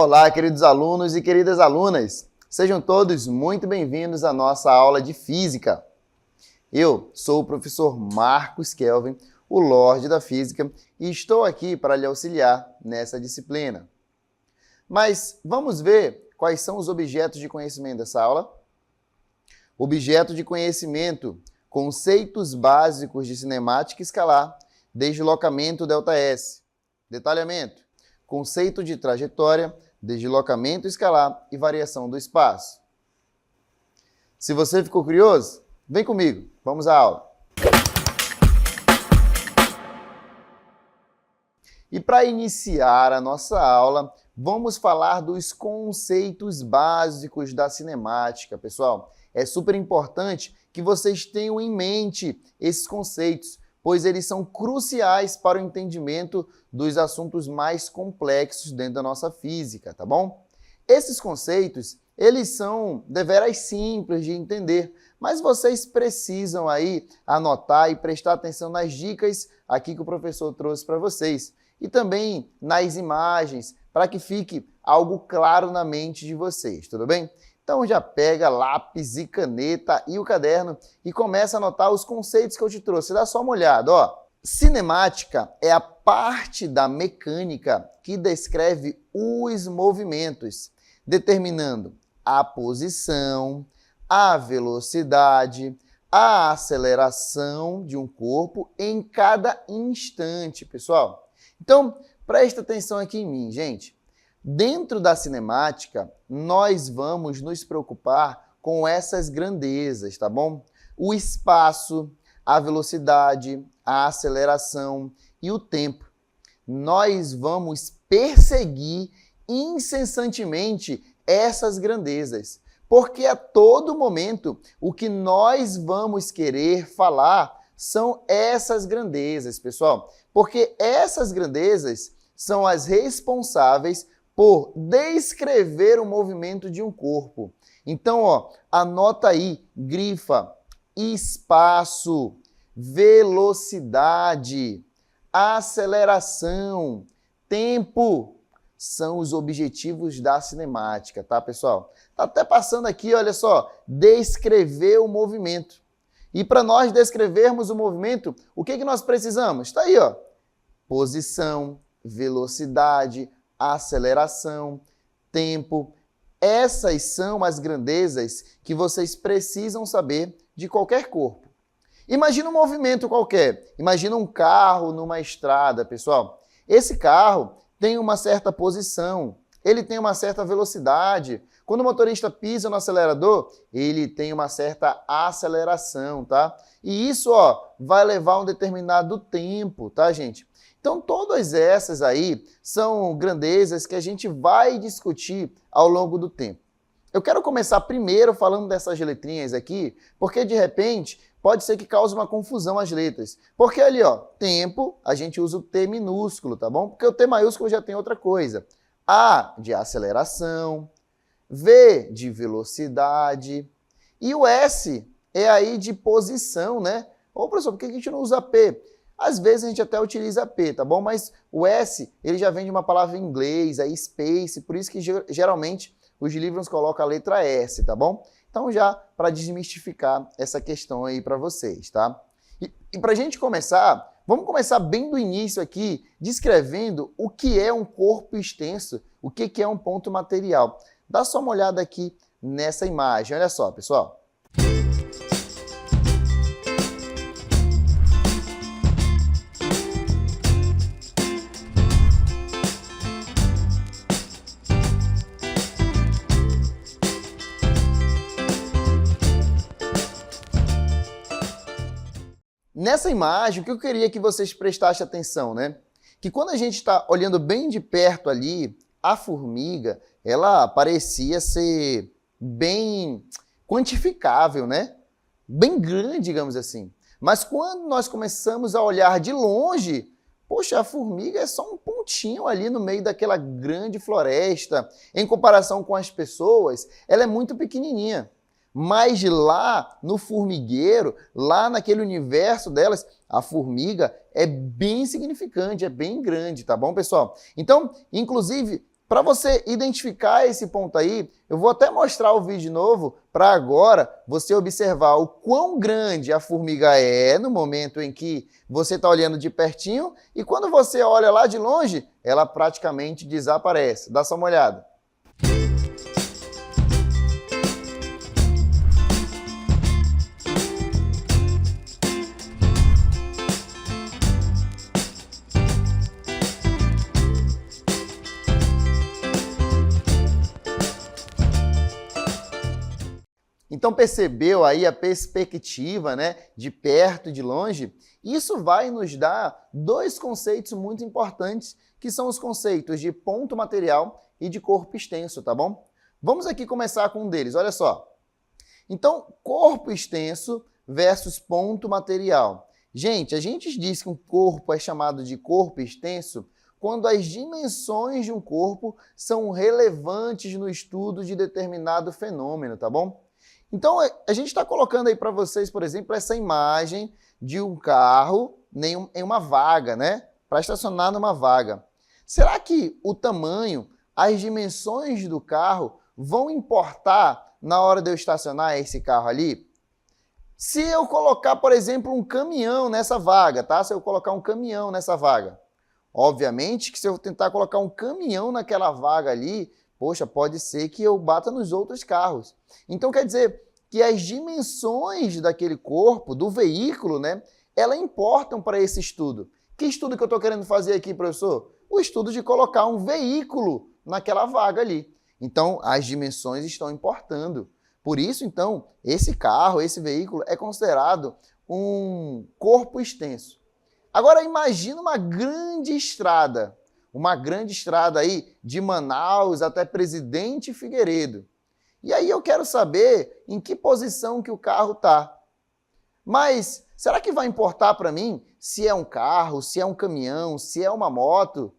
Olá, queridos alunos e queridas alunas. Sejam todos muito bem-vindos à nossa aula de Física. Eu sou o professor Marcos Kelvin, o Lorde da Física, e estou aqui para lhe auxiliar nessa disciplina. Mas vamos ver quais são os objetos de conhecimento dessa aula? Objeto de conhecimento, conceitos básicos de cinemática escalar, deslocamento ΔS, detalhamento, conceito de trajetória, deslocamento escalar e variação do espaço. Se você ficou curioso, vem comigo, vamos à aula. E para iniciar a nossa aula, vamos falar dos conceitos básicos da cinemática, pessoal. É super importante que vocês tenham em mente esses conceitos, pois eles são cruciais para o entendimento dos assuntos mais complexos dentro da nossa física, tá bom? Esses conceitos, eles são deveras simples de entender, mas vocês precisam aí anotar e prestar atenção nas dicas aqui que o professor trouxe para vocês e também nas imagens, para que fique algo claro na mente de vocês, tudo bem? Então já pega lápis e caneta e o caderno e começa a anotar os conceitos que eu te trouxe. Dá só uma olhada, ó. Cinemática é a parte da mecânica que descreve os movimentos, determinando a posição, a velocidade, a aceleração de um corpo em cada instante, pessoal. Então, presta atenção aqui em mim, gente. Dentro da cinemática, nós vamos nos preocupar com essas grandezas, tá bom? O espaço, a velocidade, a aceleração e o tempo. Nós vamos perseguir incessantemente essas grandezas, porque a todo momento o que nós vamos querer falar são essas grandezas, pessoal, porque essas grandezas são as responsáveis por descrever o movimento de um corpo. Então, ó, anota aí, grifa, espaço, velocidade, aceleração, tempo, são os objetivos da cinemática, tá, pessoal? Tá até passando aqui, olha só, descrever o movimento. E para nós descrevermos o movimento, o que nós precisamos? Está aí, ó, posição, velocidade, aceleração, tempo. Essas são as grandezas que vocês precisam saber de qualquer corpo. Imagina um movimento qualquer. Imagina um carro numa estrada, pessoal. Esse carro tem uma certa posição, ele tem uma certa velocidade. Quando o motorista pisa no acelerador, ele tem uma certa aceleração, tá? E isso, ó, vai levar um determinado tempo, tá, gente? Então, todas essas aí são grandezas que a gente vai discutir ao longo do tempo. Eu quero começar primeiro falando dessas letrinhas aqui, porque de repente pode ser que cause uma confusão as letras. Porque ali, ó, tempo, a gente usa o T minúsculo, tá bom? Porque o T maiúsculo já tem outra coisa. A de aceleração, V de velocidade e o S é aí de posição, né? Ô, professor, por que a gente não usa P? Às vezes a gente até utiliza P, tá bom? Mas o S, ele já vem de uma palavra em inglês, aí space, por isso que geralmente os livros colocam a letra S, tá bom? Então já para desmistificar essa questão aí para vocês, tá? E para a gente começar, vamos começar bem do início aqui, descrevendo o que é um corpo extenso, o que é um ponto material. Dá só uma olhada aqui nessa imagem, olha só, pessoal. Nessa imagem, o que eu queria que vocês prestassem atenção, né? Que quando a gente está olhando bem de perto ali, a formiga, ela parecia ser bem quantificável, né? Bem grande, digamos assim. Mas quando nós começamos a olhar de longe, poxa, a formiga é só um pontinho ali no meio daquela grande floresta. Em comparação com as pessoas, ela é muito pequenininha. Mas lá no formigueiro, lá naquele universo delas, a formiga é bem significante, é bem grande, tá bom, pessoal? Então, inclusive, Para você identificar esse ponto aí, eu vou até mostrar o vídeo de novo para agora você observar o quão grande a formiga é no momento em que você está olhando de pertinho e quando você olha lá de longe, ela praticamente desaparece. Dá só uma olhada. Então percebeu aí a perspectiva, né, de perto e de longe? Isso vai nos dar dois conceitos muito importantes, que são os conceitos de ponto material e de corpo extenso, tá bom? Vamos aqui começar com um deles, olha só. Então, corpo extenso versus ponto material. Gente, a gente diz que um corpo é chamado de corpo extenso quando as dimensões de um corpo são relevantes no estudo de determinado fenômeno, tá bom? Então, a gente está colocando aí para vocês, por exemplo, essa imagem de um carro em uma vaga, né? Para estacionar numa vaga. Será que o tamanho, as dimensões do carro vão importar na hora de eu estacionar esse carro ali? Se eu colocar, por exemplo, um caminhão nessa vaga, tá? Se eu colocar um caminhão nessa vaga. Obviamente que se eu tentar colocar um caminhão naquela vaga ali, poxa, pode ser que eu bata nos outros carros. Então quer dizer que as dimensões daquele corpo, do veículo, né, elas importam para esse estudo. Que estudo que eu estou querendo fazer aqui, professor? O estudo de colocar um veículo naquela vaga ali. Então, as dimensões estão importando. Por isso, então, esse carro, esse veículo é considerado um corpo extenso. Agora, imagina uma grande estrada aí de Manaus até Presidente Figueiredo. E aí eu quero saber em que posição que o carro está. Mas será que vai importar para mim se é um carro, se é um caminhão, se é uma moto?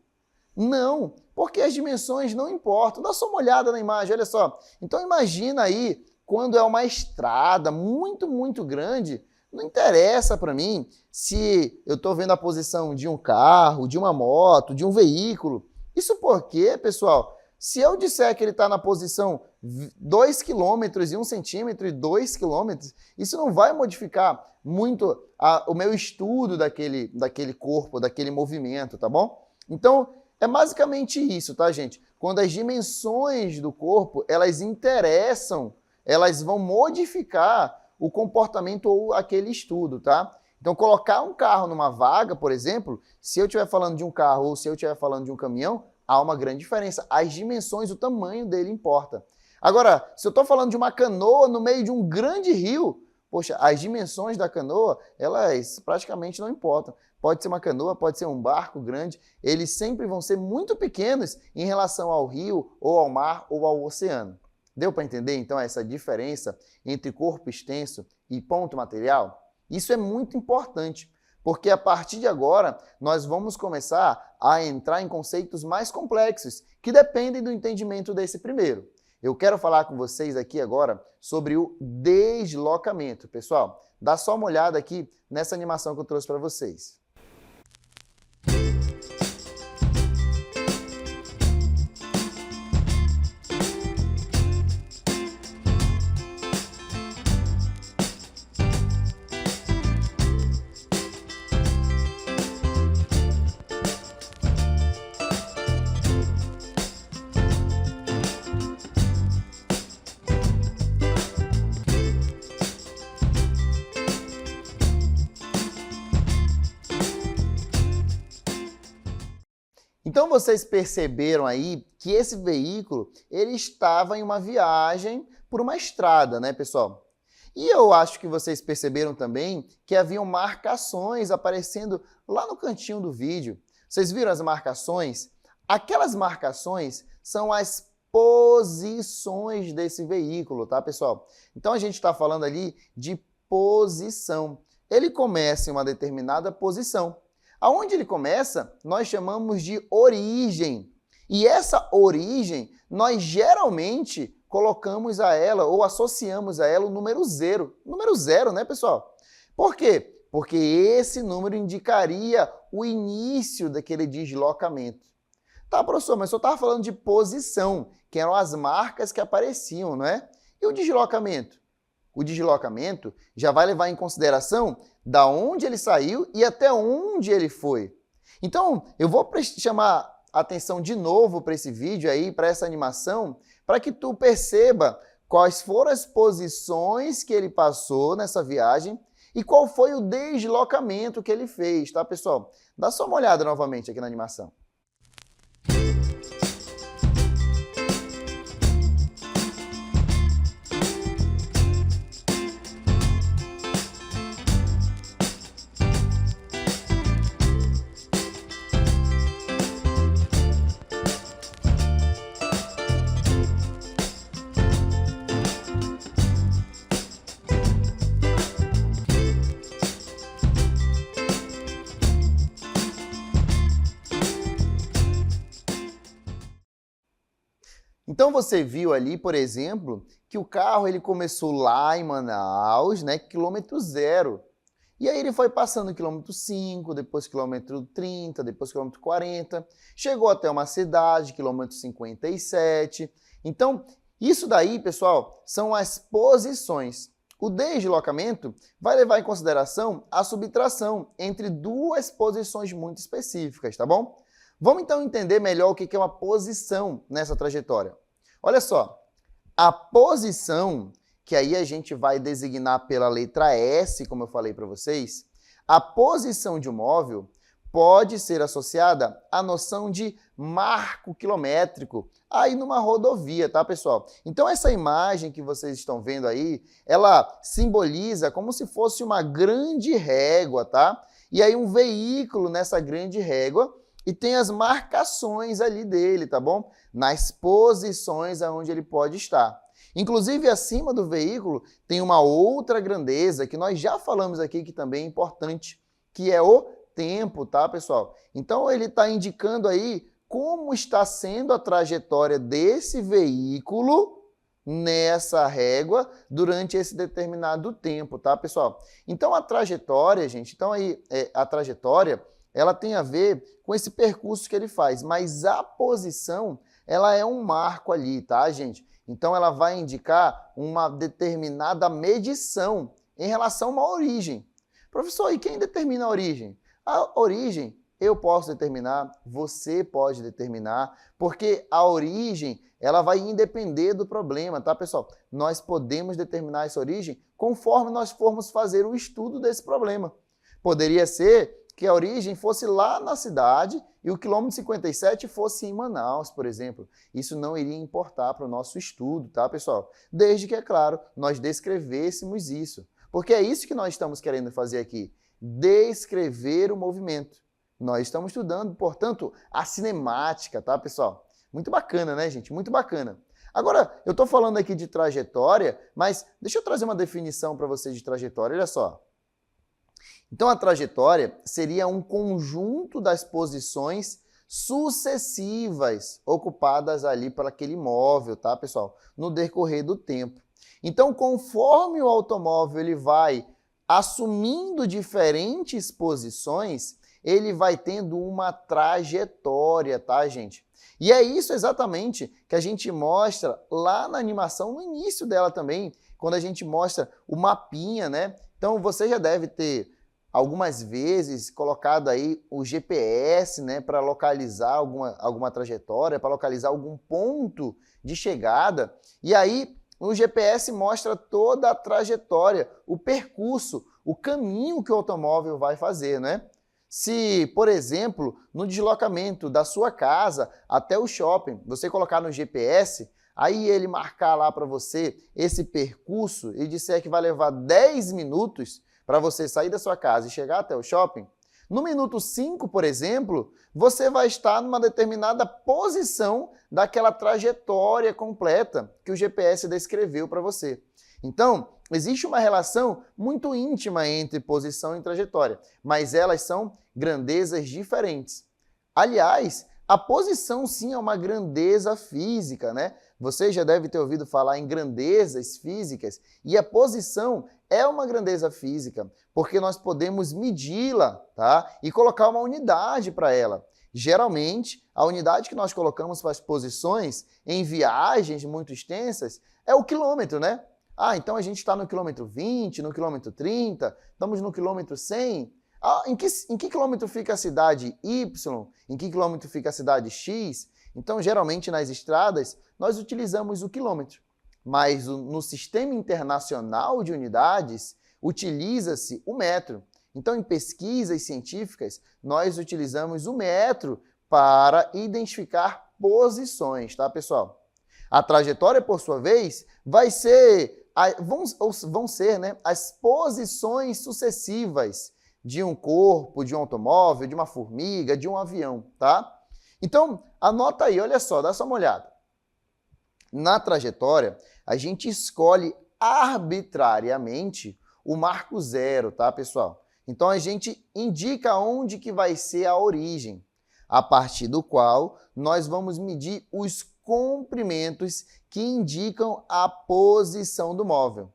Não, porque as dimensões não importam. Dá só uma olhada na imagem, olha só. Então imagina aí, quando é uma estrada muito, muito grande, não interessa para mim se eu estou vendo a posição de um carro, de uma moto, de um veículo. Isso porque, pessoal, se eu disser que ele está na posição 2 km e 1 centímetro e 2 km, isso não vai modificar muito o meu estudo daquele corpo, daquele movimento, tá bom? Então, é basicamente isso, tá, gente? Quando as dimensões do corpo, elas interessam, elas vão modificar o comportamento ou aquele estudo, tá? Então, colocar um carro numa vaga, por exemplo, se eu estiver falando de um carro ou se eu estiver falando de um caminhão, há uma grande diferença. As dimensões, o tamanho dele importa. Agora, se eu estou falando de uma canoa no meio de um grande rio, poxa, as dimensões da canoa, elas praticamente não importam. Pode ser uma canoa, pode ser um barco grande, eles sempre vão ser muito pequenos em relação ao rio, ou ao mar, ou ao oceano. Deu para entender, então, essa diferença entre corpo extenso e ponto material? Isso é muito importante, porque a partir de agora nós vamos começar a entrar em conceitos mais complexos, que dependem do entendimento desse primeiro. Eu quero falar com vocês aqui agora sobre o deslocamento. Pessoal, dá só uma olhada aqui nessa animação que eu trouxe para vocês. Então vocês perceberam aí que esse veículo ele estava em uma viagem por uma estrada, né, pessoal? E eu acho que vocês perceberam também que haviam marcações aparecendo lá no cantinho do vídeo. Vocês viram as marcações? Aquelas marcações são as posições desse veículo, tá, pessoal? Então a gente está falando ali de posição. Ele começa em uma determinada posição. Aonde ele começa, nós chamamos de origem. E essa origem, nós geralmente colocamos a ela ou associamos a ela o número zero. Número zero, né, pessoal? Por quê? Porque esse número indicaria o início daquele deslocamento. Tá, professor, mas eu estava falando de posição, que eram as marcas que apareciam, não é? E o deslocamento? O deslocamento já vai levar em consideração da onde ele saiu e até onde ele foi. Então, eu vou chamar atenção de novo para esse vídeo aí, para essa animação, para que tu perceba quais foram as posições que ele passou nessa viagem e qual foi o deslocamento que ele fez, tá, pessoal? Dá só uma olhada novamente aqui na animação. Então você viu ali, por exemplo, que o carro ele começou lá em Manaus, né, quilômetro 0. E aí ele foi passando quilômetro 5, depois quilômetro 30, depois quilômetro 40, chegou até uma cidade, quilômetro 57. Então, isso daí, pessoal, são as posições. O deslocamento vai levar em consideração a subtração entre duas posições muito específicas, tá bom? Vamos então entender melhor o que é uma posição nessa trajetória. Olha só, a posição, que aí a gente vai designar pela letra S, como eu falei para vocês, a posição de um móvel pode ser associada à noção de marco quilométrico aí numa rodovia, tá, pessoal? Então essa imagem que vocês estão vendo aí, ela simboliza como se fosse uma grande régua, tá? E aí um veículo nessa grande régua e tem as marcações ali dele, tá bom? Nas posições aonde ele pode estar. Inclusive, acima do veículo tem uma outra grandeza que nós já falamos aqui que também é importante, que é o tempo, tá, pessoal? Então, ele está indicando aí como está sendo a trajetória desse veículo nessa régua durante esse determinado tempo, tá, pessoal? Então, a trajetória, gente, a trajetória, ela tem a ver com esse percurso que ele faz, mas a posição, ela é um marco ali, tá, gente? Então, ela vai indicar uma determinada medição em relação a uma origem. Professor, e quem determina a origem? A origem eu posso determinar, você pode determinar, porque a origem, ela vai independer do problema, tá, pessoal? Nós podemos determinar essa origem conforme nós formos fazer o estudo desse problema. Poderia ser que a origem fosse lá na cidade e o quilômetro 57 fosse em Manaus, por exemplo. Isso não iria importar para o nosso estudo, tá, pessoal? Desde que, é claro, nós descrevêssemos isso. Porque é isso que nós estamos querendo fazer aqui, descrever o movimento. Nós estamos estudando, portanto, a cinemática, tá, pessoal? Muito bacana, né, gente? Muito bacana. Agora, eu estou falando aqui de trajetória, mas deixa eu trazer uma definição para vocês de trajetória, olha só. Então, a trajetória seria um conjunto das posições sucessivas ocupadas ali por aquele móvel, tá, pessoal? No decorrer do tempo. Então, conforme o automóvel ele vai assumindo diferentes posições, ele vai tendo uma trajetória, tá, gente? E é isso exatamente que a gente mostra lá na animação, no início dela também, quando a gente mostra o mapinha, né? Então, você já deve ter algumas vezes colocado aí o GPS, né, para localizar alguma trajetória, para localizar algum ponto de chegada. E aí o GPS mostra toda a trajetória, o percurso, o caminho que o automóvel vai fazer, né? Se, por exemplo, no deslocamento da sua casa até o shopping, você colocar no GPS, aí ele marcar lá para você esse percurso e disser que vai levar 10 minutos para você sair da sua casa e chegar até o shopping, no minuto 5, por exemplo, você vai estar numa determinada posição daquela trajetória completa que o GPS descreveu para você. Então, existe uma relação muito íntima entre posição e trajetória, mas elas são grandezas diferentes. Aliás, a posição sim é uma grandeza física, né? Você já deve ter ouvido falar em grandezas físicas e a posição é uma grandeza física, porque nós podemos medi-la, tá? E colocar uma unidade para ela. Geralmente, a unidade que nós colocamos para as posições em viagens muito extensas é o quilômetro, né? Ah, então a gente está no quilômetro 20, no quilômetro 30, estamos no quilômetro 100. Ah, em que quilômetro fica a cidade Y? Em que quilômetro fica a cidade X? Então, geralmente, nas estradas, nós utilizamos o quilômetro. Mas no Sistema Internacional de Unidades, utiliza-se o metro. Então, em pesquisas científicas, nós utilizamos o metro para identificar posições, tá, pessoal? A trajetória, por sua vez, vão ser, né, as posições sucessivas de um corpo, de um automóvel, de uma formiga, de um avião, tá? Então, anota aí, olha só, dá só uma olhada. Na trajetória, a gente escolhe arbitrariamente o marco zero, tá, pessoal? Então, a gente indica onde que vai ser a origem, a partir do qual nós vamos medir os comprimentos que indicam a posição do móvel.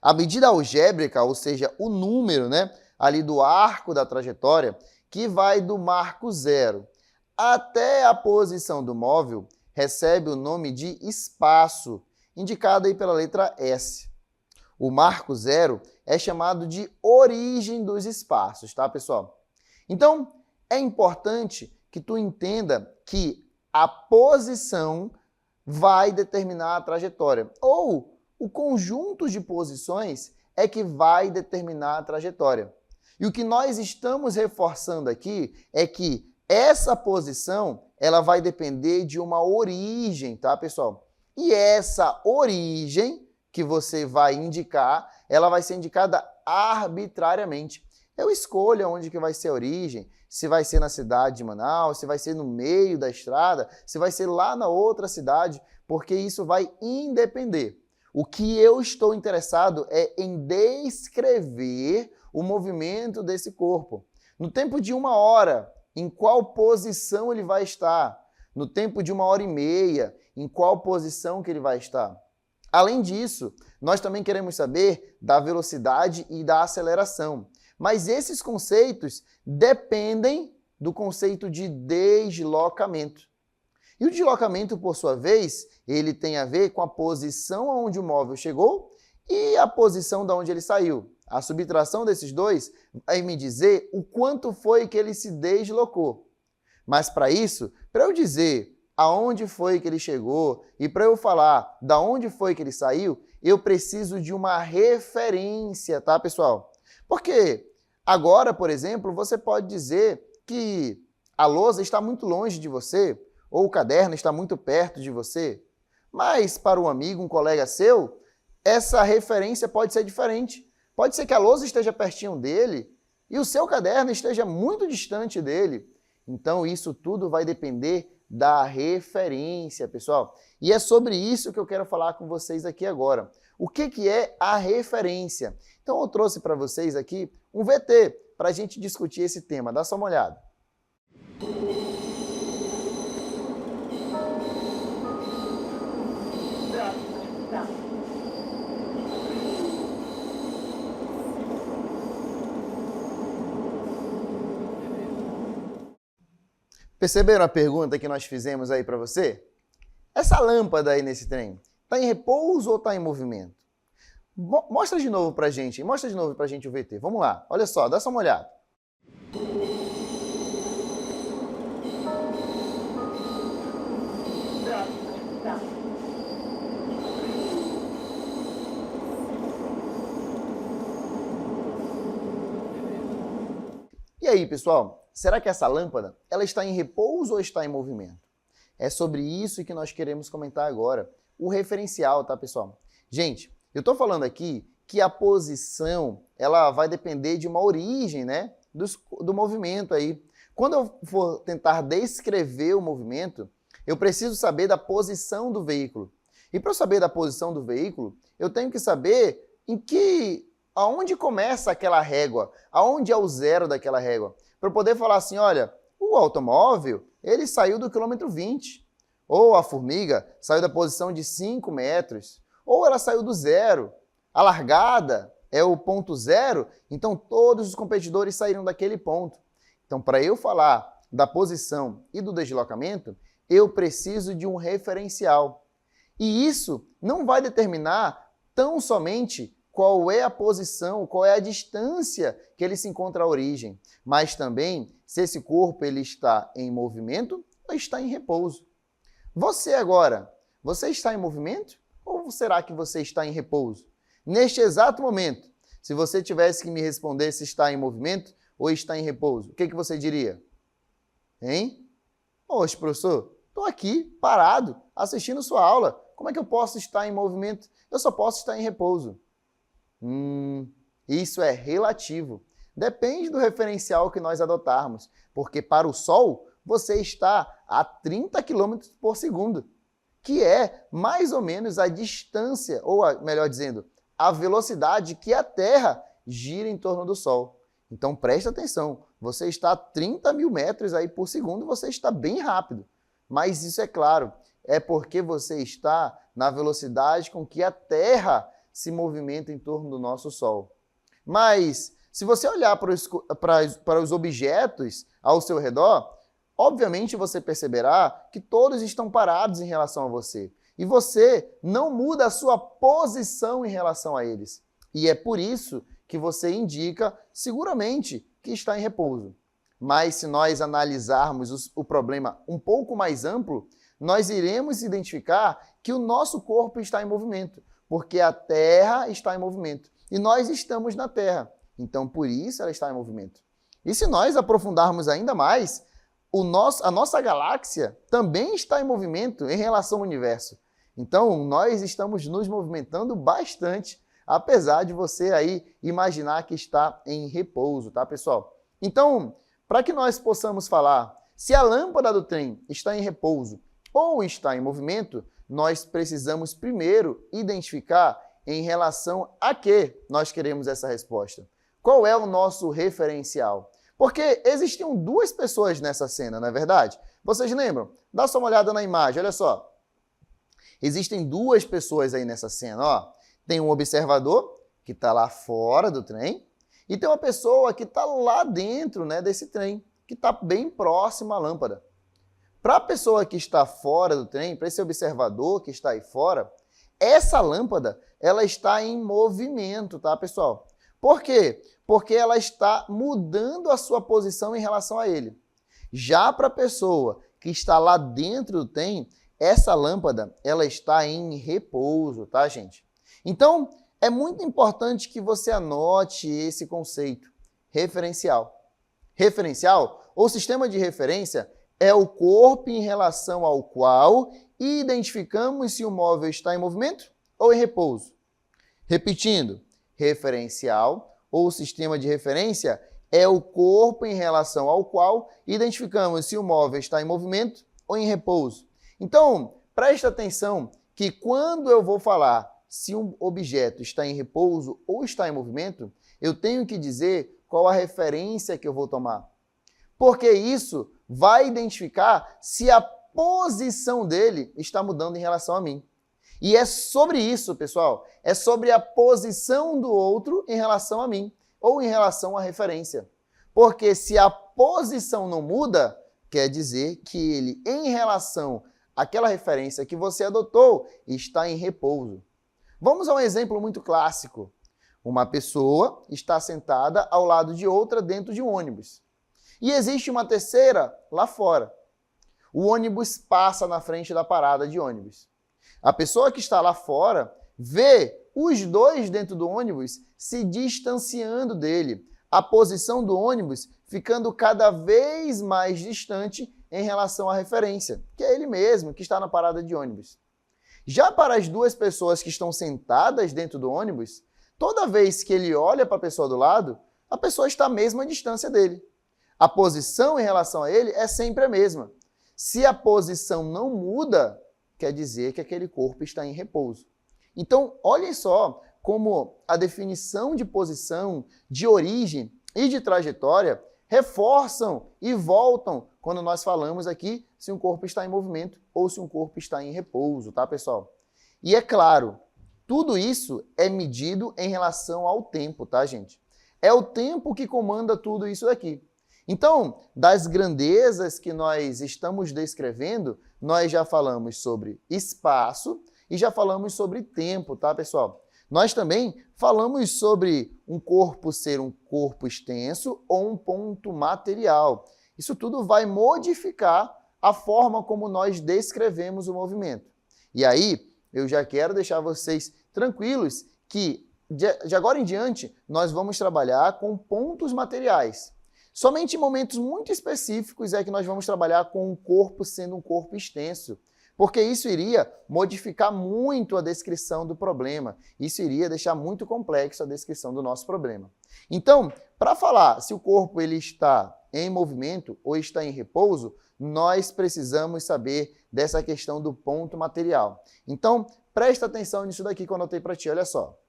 A medida algébrica, ou seja, o número, né, ali do arco da trajetória, que vai do marco zero até a posição do móvel, recebe o nome de espaço, indicado aí pela letra S. O marco zero é chamado de origem dos espaços, tá, pessoal? Então, é importante que tu entenda que a posição vai determinar a trajetória, ou o conjunto de posições é que vai determinar a trajetória. E o que nós estamos reforçando aqui é que essa posição ela vai depender de uma origem, tá, pessoal? E essa origem que você vai indicar, ela vai ser indicada arbitrariamente. Eu escolho onde que vai ser a origem, se vai ser na cidade de Manaus, se vai ser no meio da estrada, se vai ser lá na outra cidade, porque isso vai independer. O que eu estou interessado é em descrever o movimento desse corpo. No tempo de 1 hora, em qual posição ele vai estar? No tempo de 1h30, em qual posição que ele vai estar? Além disso, nós também queremos saber da velocidade e da aceleração. Mas esses conceitos dependem do conceito de deslocamento. E o deslocamento, por sua vez, ele tem a ver com a posição onde o móvel chegou e a posição de onde ele saiu. A subtração desses dois vai me dizer o quanto foi que ele se deslocou. Mas para isso, para eu dizer aonde foi que ele chegou e para eu falar da onde foi que ele saiu, eu preciso de uma referência, tá, pessoal? Porque agora, por exemplo, você pode dizer que a lousa está muito longe de você ou o caderno está muito perto de você, mas para um amigo, um colega seu, essa referência pode ser diferente. Pode ser que a lousa esteja pertinho dele e o seu caderno esteja muito distante dele. Então, isso tudo vai depender da referência, pessoal. E é sobre isso que eu quero falar com vocês aqui agora. O que é a referência? Então, eu trouxe para vocês aqui um VT para a gente discutir esse tema. Dá só uma olhada. Perceberam a pergunta que nós fizemos aí para você? Essa lâmpada aí nesse trem, está em repouso ou está em movimento? Mostra de novo para a gente, mostra de novo para a gente o VT. Vamos lá, olha só, dá só uma olhada. E aí, pessoal? Será que essa lâmpada ela está em repouso ou está em movimento? É sobre isso que nós queremos comentar agora. O referencial, tá, pessoal? Gente, eu estou falando aqui que a posição ela vai depender de uma origem, né, do movimento aí. Quando eu for tentar descrever o movimento, eu preciso saber da posição do veículo. E para eu saber da posição do veículo, eu tenho que saber aonde começa aquela régua, aonde é o zero daquela régua. Para eu poder falar assim, olha, o automóvel, ele saiu do quilômetro 20, ou a formiga saiu da posição de 5 metros, ou ela saiu do zero. A largada é o ponto zero, então todos os competidores saíram daquele ponto. Então, para eu falar da posição e do deslocamento, eu preciso de um referencial. E isso não vai determinar tão somente qual é a posição, qual é a distância que ele se encontra à origem, mas também se esse corpo ele está em movimento ou está em repouso. Você agora, você está em movimento ou será que você está em repouso? Neste exato momento, se você tivesse que me responder se está em movimento ou está em repouso, o que você diria? Hein? Oxe, professor, estou aqui parado, assistindo sua aula. Como é que eu posso estar em movimento? Eu só posso estar em repouso. Isso é relativo. Depende do referencial que nós adotarmos, porque para o Sol você está a 30 km por segundo, que é mais ou menos a distância, ou melhor dizendo, a velocidade que a Terra gira em torno do Sol. Então presta atenção, você está a 30 mil metros aí por segundo, você está bem rápido. Mas isso é claro, é porque você está na velocidade com que a Terra se movimenta em torno do nosso Sol. Mas se você olhar para os objetos ao seu redor, obviamente você perceberá que todos estão parados em relação a você. E você não muda a sua posição em relação a eles. E é por isso que você indica seguramente que está em repouso. Mas se nós analisarmos o problema um pouco mais amplo, nós iremos identificar que o nosso corpo está em movimento, porque a Terra está em movimento e nós estamos na Terra. Então, por isso ela está em movimento. E se nós aprofundarmos ainda mais, a nossa galáxia também está em movimento em relação ao universo. Então, nós estamos nos movimentando bastante, apesar de você aí imaginar que está em repouso, tá, pessoal? Então, para que nós possamos falar se a lâmpada do trem está em repouso ou está em movimento, nós precisamos primeiro identificar em relação a que nós queremos essa resposta. Qual é o nosso referencial? Porque existiam duas pessoas nessa cena, não é verdade? Vocês lembram? Dá só uma olhada na imagem, olha só. Existem duas pessoas aí nessa cena, ó. Tem um observador, que está lá fora do trem, e tem uma pessoa que está lá dentro, né, desse trem, que está bem próximo à lâmpada. Para a pessoa que está fora do trem, para esse observador que está aí fora, essa lâmpada, ela está em movimento, tá, pessoal? Por quê? Porque ela está mudando a sua posição em relação a ele. Já para a pessoa que está lá dentro do trem, essa lâmpada, ela está em repouso, tá, gente? Então, é muito importante que você anote esse conceito, referencial. Referencial, ou sistema de referência, é o corpo em relação ao qual identificamos se o móvel está em movimento ou em repouso. Repetindo, referencial, ou sistema de referência, é o corpo em relação ao qual identificamos se o móvel está em movimento ou em repouso. Então, preste atenção que quando eu vou falar se um objeto está em repouso ou está em movimento, eu tenho que dizer qual a referência que eu vou tomar. Porque isso vai identificar se a posição dele está mudando em relação a mim. E é sobre isso, pessoal, é sobre a posição do outro em relação a mim, ou em relação à referência. Porque se a posição não muda, quer dizer que ele, em relação àquela referência que você adotou, está em repouso. Vamos a um exemplo muito clássico. Uma pessoa está sentada ao lado de outra dentro de um ônibus. E existe uma terceira lá fora. O ônibus passa na frente da parada de ônibus. A pessoa que está lá fora vê os dois dentro do ônibus se distanciando dele. A posição do ônibus ficando cada vez mais distante em relação à referência, que é ele mesmo que está na parada de ônibus. Já para as duas pessoas que estão sentadas dentro do ônibus, toda vez que ele olha para a pessoa do lado, a pessoa está à mesma distância dele. A posição em relação a ele é sempre a mesma. Se a posição não muda, quer dizer que aquele corpo está em repouso. Então, olhem só como a definição de posição, de origem e de trajetória reforçam e voltam quando nós falamos aqui se um corpo está em movimento ou se um corpo está em repouso, tá, pessoal? E é claro, tudo isso é medido em relação ao tempo, tá, gente? É o tempo que comanda tudo isso daqui. Então, das grandezas que nós estamos descrevendo, nós já falamos sobre espaço e já falamos sobre tempo, tá, pessoal? Nós também falamos sobre um corpo ser um corpo extenso ou um ponto material. Isso tudo vai modificar a forma como nós descrevemos o movimento. E aí, eu já quero deixar vocês tranquilos que, de agora em diante, nós vamos trabalhar com pontos materiais. Somente em momentos muito específicos é que nós vamos trabalhar com um corpo sendo um corpo extenso, porque isso iria modificar muito a descrição do problema. Isso iria deixar muito complexo a descrição do nosso problema. Então, para falar se o corpo ele está em movimento ou está em repouso, nós precisamos saber dessa questão do ponto material. Então, presta atenção nisso daqui que eu anotei para ti, olha só.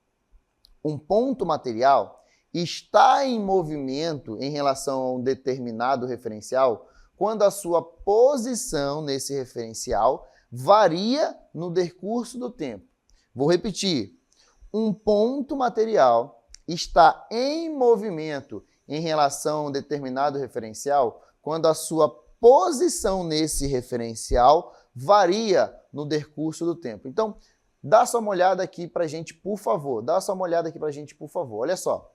Um ponto material está em movimento em relação a um determinado referencial quando a sua posição nesse referencial varia no decurso do tempo. Vou repetir. Um ponto material está em movimento em relação a um determinado referencial quando a sua posição nesse referencial varia no decurso do tempo. Então, dá só uma olhada aqui para a gente, por favor. Dá só uma olhada aqui para a gente, por favor. Olha só.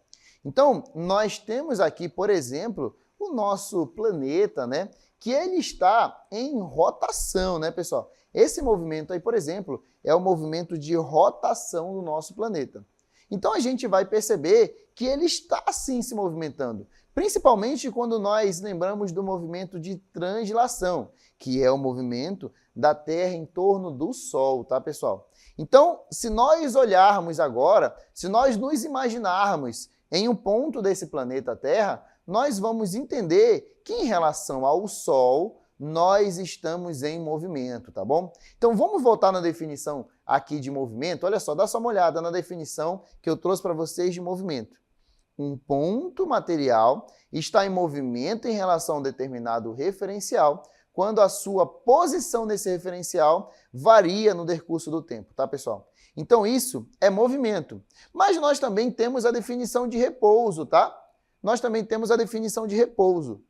Então, nós temos aqui, por exemplo, o nosso planeta, né? Que ele está em rotação, né, pessoal? Esse movimento aí, por exemplo, é o movimento de rotação do nosso planeta. Então, a gente vai perceber que ele está, sim, se movimentando. Principalmente quando nós lembramos do movimento de translação, que é o movimento da Terra em torno do Sol, tá, pessoal? Então, se nós olharmos agora, se nós nos imaginarmos em um ponto desse planeta Terra, nós vamos entender que em relação ao Sol, nós estamos em movimento, tá bom? Então vamos voltar na definição aqui de movimento. Olha só, dá só uma olhada na definição que eu trouxe para vocês de movimento. Um ponto material está em movimento em relação a um determinado referencial quando a sua posição nesse referencial varia no decurso do tempo, tá, pessoal? Então isso é movimento. Mas nós também temos a definição de repouso, tá? Nós também temos a definição de repouso.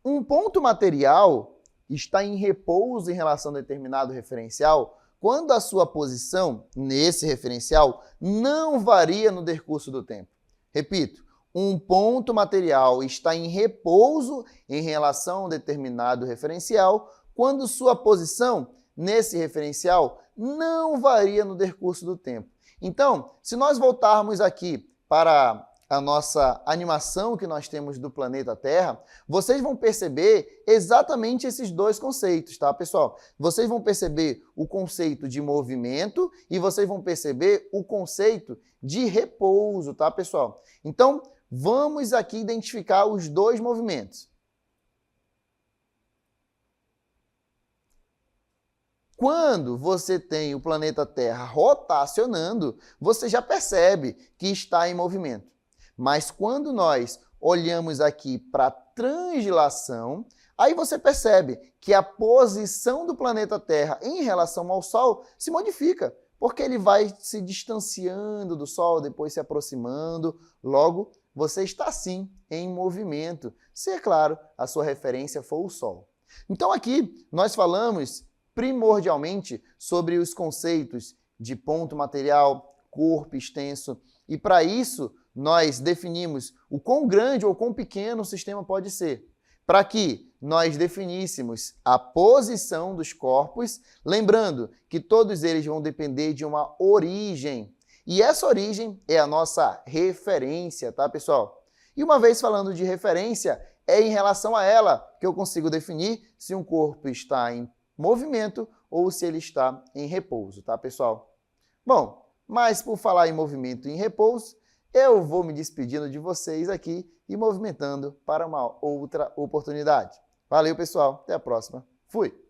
Um ponto material está em repouso em relação a determinado referencial quando a sua posição nesse referencial não varia no decurso do tempo. Repito, um ponto material está em repouso em relação a um determinado referencial quando sua posição nesse referencial não varia no decurso do tempo. Então, se nós voltarmos aqui para a nossa animação que nós temos do planeta Terra, vocês vão perceber exatamente esses dois conceitos, tá, pessoal? Vocês vão perceber o conceito de movimento e vocês vão perceber o conceito de repouso, tá, pessoal? Então, vamos aqui identificar os dois movimentos. Quando você tem o planeta Terra rotacionando, você já percebe que está em movimento. Mas quando nós olhamos aqui para a translação, aí você percebe que a posição do planeta Terra em relação ao Sol se modifica, porque ele vai se distanciando do Sol, depois se aproximando, logo você está sim em movimento, se é claro a sua referência for o Sol. Então aqui nós falamos primordialmente sobre os conceitos de ponto material, corpo extenso, e para isso nós definimos o quão grande ou quão pequeno o sistema pode ser, para que nós definíssemos a posição dos corpos, lembrando que todos eles vão depender de uma origem, e essa origem é a nossa referência, tá, pessoal? E uma vez falando de referência, é em relação a ela que eu consigo definir se um corpo está em movimento ou se ele está em repouso, tá, pessoal? Bom, mas por falar em movimento e em repouso, eu vou me despedindo de vocês aqui e movimentando para uma outra oportunidade. Valeu, pessoal. Até a próxima. Fui!